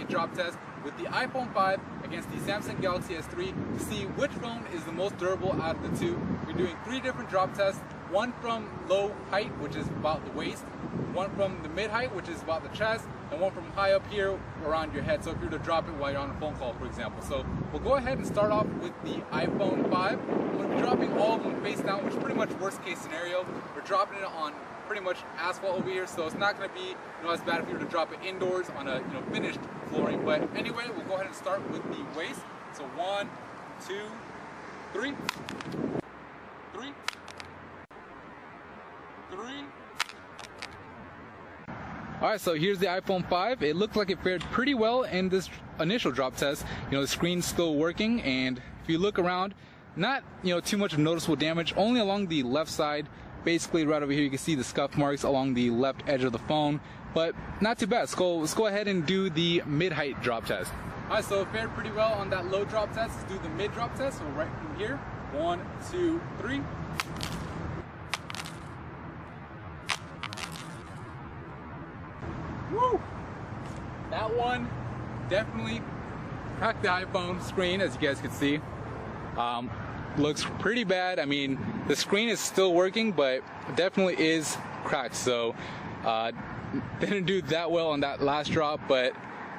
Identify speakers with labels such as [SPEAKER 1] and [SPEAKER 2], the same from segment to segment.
[SPEAKER 1] speed drop test with the iPhone 5 against the Samsung Galaxy S3 to see which phone is the most durable out of the two. We're doing 3 different drop tests, one from low height, which is about the waist, one from the mid height, which is about the chest, and one from high up here around your head, so if you were to drop it while you're on a phone call, for example. So we'll go ahead and start off with the iPhone 5. We're dropping all of them face down, which is pretty much worst case scenario. We're dropping it on pretty much asphalt over here, so it's not going to be as bad if you were to drop it indoors on a finished flooring. But anyway, we'll go ahead and start with the waist. So 1, 2, 3, 3, 3. Alright, so here's the iPhone 5. It looked like it fared pretty well in this initial drop test. The screen's still working, and if you look around, not too much of noticeable damage, only along the left side. Basically right over here you can see the scuff marks along the left edge of the phone, but not too bad. Let's go ahead and do the mid-height drop test. Alright, so it fared pretty well on that low drop test. Let's do the mid drop test. So right from here, 1, 2, 3. Woo! That one definitely cracked the iPhone screen, as you guys can see. Looks pretty bad. I mean, the screen is still working, but definitely is cracked. So didn't do that well on that last drop, but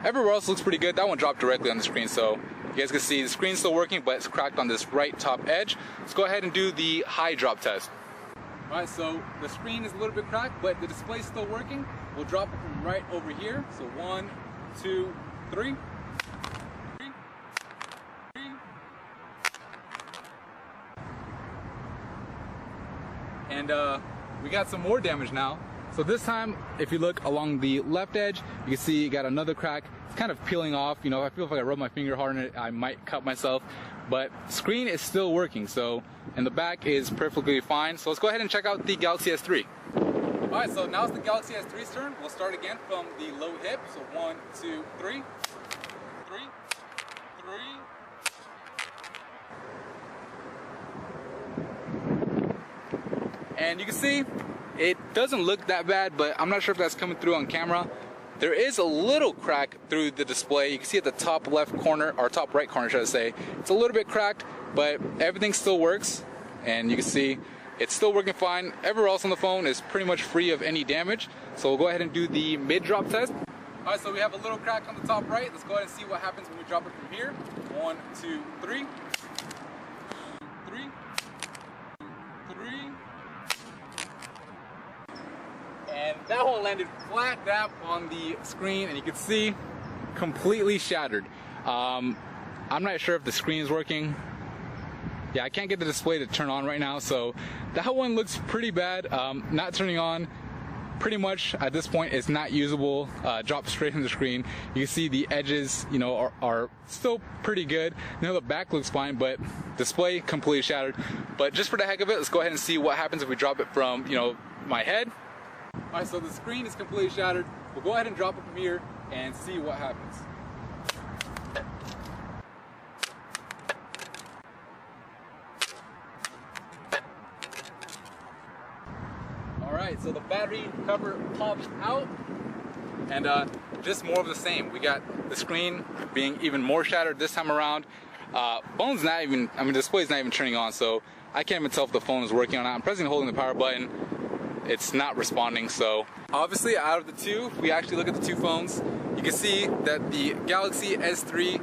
[SPEAKER 1] everywhere else looks pretty good. That one dropped directly on the screen, so you guys can see the screen's still working, but it's cracked on this right top edge. Let's go ahead and do the high drop test. Alright, so the screen is a little bit cracked, but the display's still working. We'll drop it from right over here. So 1, 2, 3. And we got some more damage now. So this time, if you look along the left edge, you can see you got another crack. It's kind of peeling off. I feel if I rub my finger hard on it, I might cut myself. But screen is still working, so, and the back is perfectly fine. So let's go ahead and check out the Galaxy S3. Alright, so now it's the Galaxy S3's turn. We'll start again from the low hip. So 1, 2, 3. 3, 3. And you can see it doesn't look that bad, but I'm not sure if that's coming through on camera. There is a little crack through the display. You can see at the top left corner, or top right corner should I say. It's a little bit cracked, but everything still works. And you can see it's still working fine. Everywhere else on the phone is pretty much free of any damage. So we'll go ahead and do the mid drop test. Alright, so we have a little crack on the top right. Let's go ahead and see what happens when we drop it from here. 1, 2, 3. 3, 3. And that one landed flat dap on the screen, and you can see completely shattered. I'm not sure if the screen is working. Yeah, I can't get the display to turn on right now, so that one looks pretty bad. Not turning on. Pretty much at this point it's not usable. Dropped straight in the screen. You can see the edges, are still pretty good. The back looks fine, but display completely shattered. But just for the heck of it, let's go ahead and see what happens if we drop it from, my head. Alright, so the screen is completely shattered. We'll go ahead and drop it from here and see what happens. Alright, so the battery cover pops out, and just more of the same. We got the screen being even more shattered this time around. Phone's not even, display's not even turning on, so I can't even tell if the phone is working or not. I'm pressing and holding the power button. It's not responding. So obviously out of the two, if we actually look at the two phones, you can see that the Galaxy S3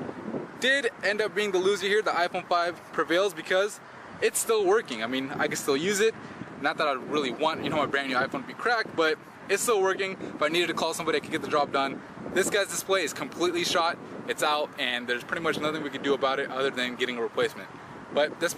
[SPEAKER 1] did end up being the loser here. The iPhone 5 prevails because it's still working. I can still use it. Not that I really want, my brand new iPhone to be cracked, but it's still working. If I needed to call somebody, I could get the job done. This guy's display is completely shot. It's out, and there's pretty much nothing we could do about it other than getting a replacement. But that's